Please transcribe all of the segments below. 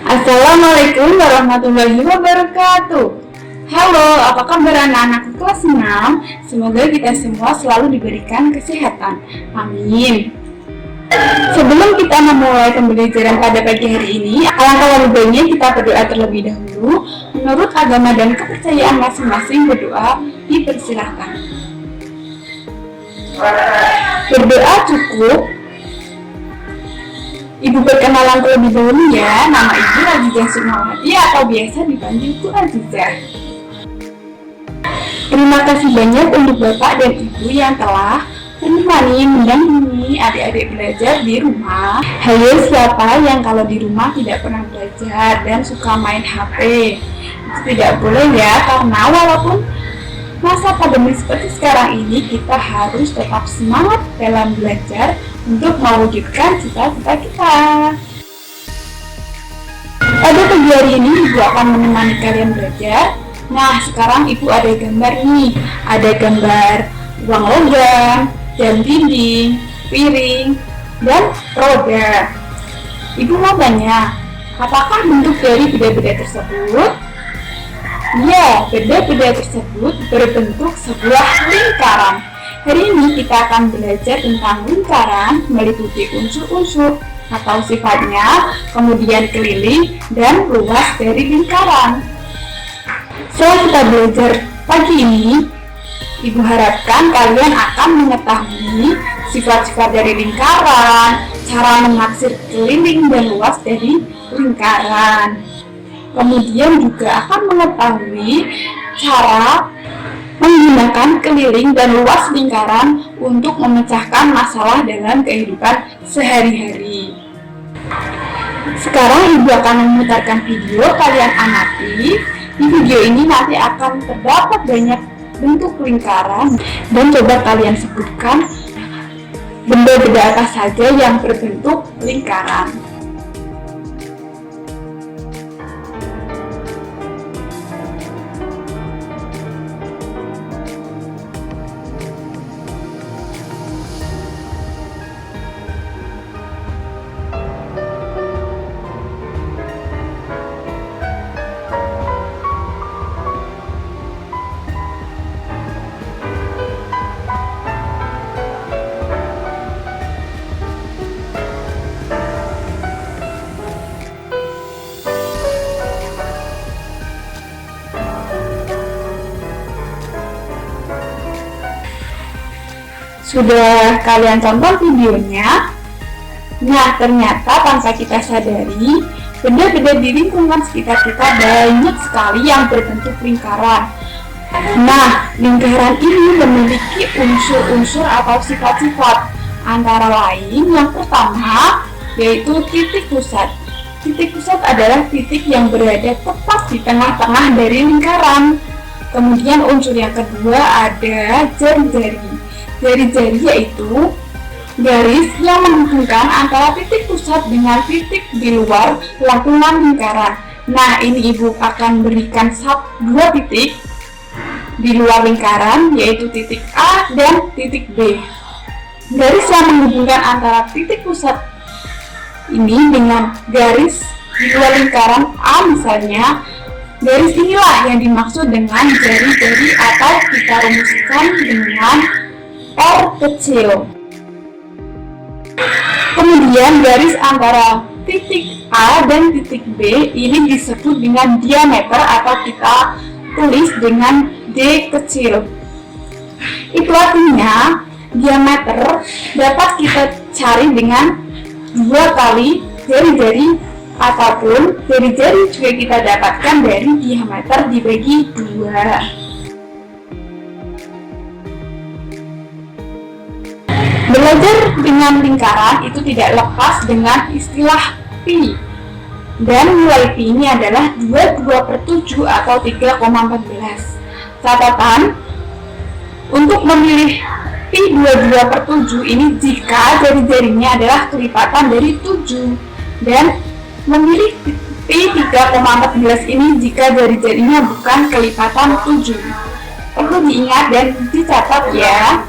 Assalamualaikum warahmatullahi wabarakatuh. Halo, apa kabar anak-anak kelas 6? Semoga kita semua selalu diberikan kesehatan. Amin. Sebelum kita memulai pembelajaran pada pagi hari ini, alangkah lebih baiknya kita berdoa terlebih dahulu. Menurut agama dan kepercayaan masing-masing, berdoa dipersilahkan. Berdoa cukup. Ibu perkenalan terlebih dahulu ya. Nama Ibu Azizah Sukmawati atau biasa dipanggil Bu Azizah. Terima kasih banyak untuk Bapak dan Ibu yang telah menemani mendampingi adik-adik belajar di rumah. Hayo, siapa yang kalau di rumah tidak pernah belajar dan suka main HP? Itu tidak boleh ya, karena walaupun masa pandemi seperti sekarang ini, kita harus tetap semangat dalam belajar untuk mewujudkan cita-cita kita. Pada pagi hari ini Ibu akan menemani kalian belajar. Nah, sekarang Ibu ada gambar nih. Ada gambar uang logam, jam dinding, piring, dan roda. Ibu mau tanya, apakah bentuk dari benda-benda tersebut? Ya, benda-benda tersebut berbentuk sebuah lingkaran. Hari ini kita akan belajar tentang lingkaran, meliputi unsur-unsur atau sifatnya, kemudian keliling dan luas dari lingkaran. Setelah kita belajar pagi ini, Ibu harapkan kalian akan mengetahui sifat-sifat dari lingkaran, cara menaksir keliling dan luas dari lingkaran. Kemudian juga akan mengetahui cara menggunakan keliling dan luas lingkaran untuk memecahkan masalah dalam kehidupan sehari-hari. Sekarang Ibu akan memutarkan video, kalian amati. Di video ini nanti akan terdapat banyak bentuk lingkaran dan coba kalian sebutkan benda-benda apa saja yang berbentuk lingkaran. Sudah kalian tonton videonya? Nah, ternyata tanpa kita sadari, benda-benda di lingkungan sekitar kita banyak sekali yang berbentuk lingkaran. Nah, lingkaran ini memiliki unsur-unsur atau sifat-sifat. Antara lain, yang pertama yaitu titik pusat. Titik pusat adalah titik yang berada tepat di tengah-tengah dari lingkaran. Kemudian unsur yang kedua ada jari-jari. Jari-jari yaitu garis yang menghubungkan antara titik pusat dengan titik di luar lingkungan lingkaran. Nah, ini Ibu akan berikan dua titik di luar lingkaran, yaitu titik A dan titik B. Garis yang menghubungkan antara titik pusat ini dengan garis di luar lingkaran A misalnya, garis inilah yang dimaksud dengan jari-jari atau kita rumuskan dengan R kecil. Kemudian garis antara titik A dan titik B ini disebut dengan diameter atau kita tulis dengan D kecil. Itu artinya diameter dapat kita cari dengan 2 kali jari-jari, ataupun jari-jari juga kita dapatkan dari diameter dibagi 2. Belajar dengan lingkaran itu tidak lepas dengan istilah pi. Dan nilai pi ini adalah 22/7 atau 3,14. Catatan, untuk memilih pi 22/7 ini jika jari-jarinya adalah kelipatan dari 7. Dan memilih pi 3,14 ini jika jari-jarinya bukan kelipatan 7. Perlu diingat dan dicatat ya.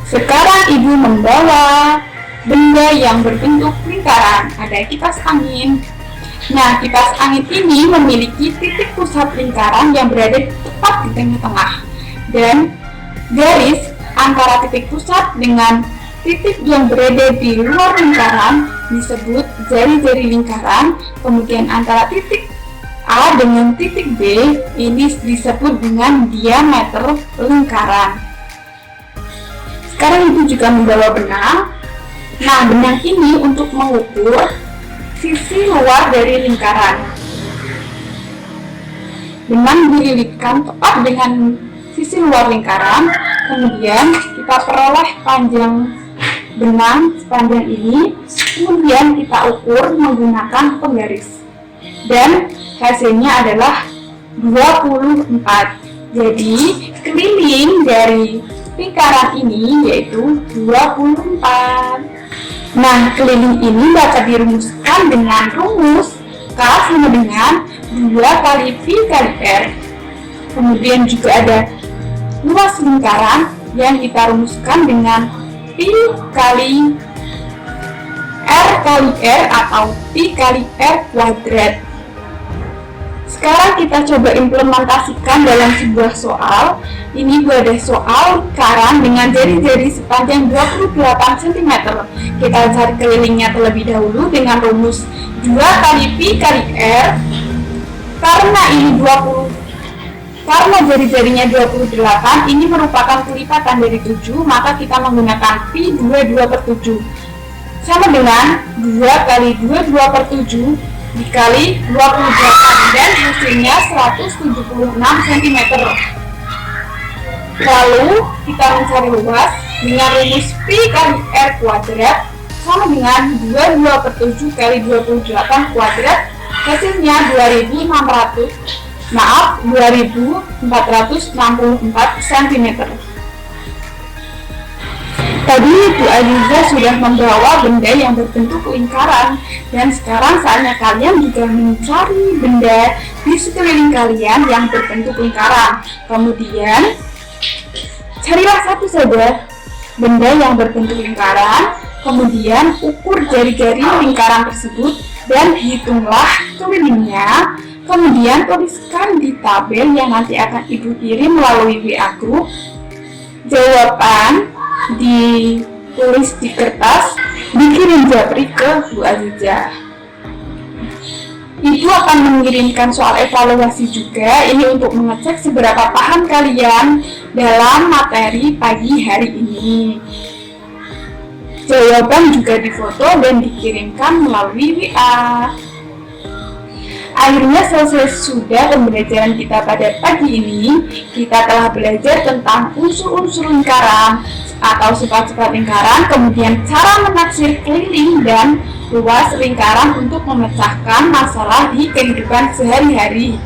Sekarang Ibu membawa benda yang berbentuk lingkaran. Ada kipas angin, Nah, kipas angin ini memiliki titik pusat lingkaran yang berada tepat di tengah-tengah, dan garis antara titik pusat dengan titik yang berada di luar lingkaran disebut jari-jari lingkaran. Kemudian antara titik A dengan titik B ini disebut dengan diameter lingkaran. Sekarang Ibu juga membawa benang. Nah, benang ini untuk mengukur sisi luar dari lingkaran. Benang dililitkan tepat dengan sisi luar lingkaran, kemudian kita peroleh panjang benang sepanjang ini, kemudian kita ukur menggunakan penggaris, dan hasilnya adalah 24. Jadi keliling dari lingkaran ini yaitu 24. Nah, keliling ini dapat dirumuskan dengan rumus K sama dengan 2 kali Pi kali R. Kemudian juga ada luas lingkaran yang kita rumuskan dengan Pi kali R kali R atau Pi kali R kuadrat. Sekarang kita coba implementasikan dalam sebuah soal. Ini ada soal lingkaran dengan jari-jari sepanjang 28 cm. Kita cari kelilingnya terlebih dahulu dengan rumus 2 kali Pi kali R. Karena ini 20, karena jari-jarinya 28, ini merupakan kelipatan dari 7, maka kita menggunakan Pi 22/7 sama dengan 2 kali 22/7 dikali 28, dan hasilnya 176 cm. Lalu kita mencari luas dengan rumus Pi kali R kuadrat sama dengan 22/7 kali 28 kuadrat, hasilnya 2464 cm. Tadi Bu Aziza sudah membawa benda yang berbentuk lingkaran, dan sekarang saatnya kalian juga mencari benda di sekeliling kalian yang berbentuk lingkaran. Kemudian carilah satu saja benda yang berbentuk lingkaran, kemudian ukur jari-jari lingkaran tersebut dan hitunglah kelilingnya. Kemudian tuliskan di tabel yang nanti akan Ibu kirim melalui WA Group. Jawaban ditulis di kertas, dikirim japri ke Bu Aziza. Ibu akan mengirimkan soal evaluasi juga, ini untuk mengecek seberapa paham kalian dalam materi pagi hari ini. Jawaban juga difoto dan dikirimkan melalui WA. Akhirnya selesai sudah pembelajaran kita pada pagi ini. Kita telah belajar tentang unsur-unsur lingkaran atau sifat-sifat lingkaran, kemudian cara menaksir keliling dan luas lingkaran untuk memecahkan masalah di kehidupan sehari-hari.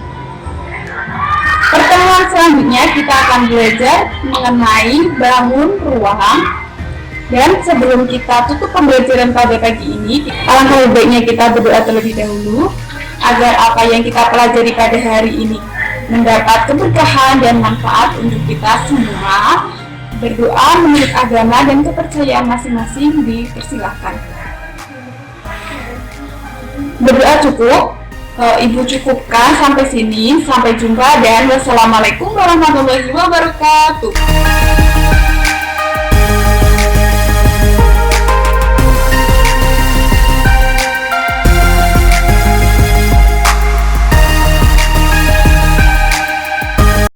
Pertemuan selanjutnya kita akan belajar mengenai bangun ruang. Dan sebelum kita tutup pembelajaran pada pagi ini, alangkah baiknya kita berdoa terlebih dahulu agar apa yang kita pelajari pada hari ini mendapat keberkahan dan manfaat untuk kita semua. Berdoa menurut agama dan kepercayaan masing-masing dipersilahkan. Berdoa cukup. Ibu cukupkan sampai sini. Sampai jumpa dan wassalamualaikum warahmatullahi wabarakatuh.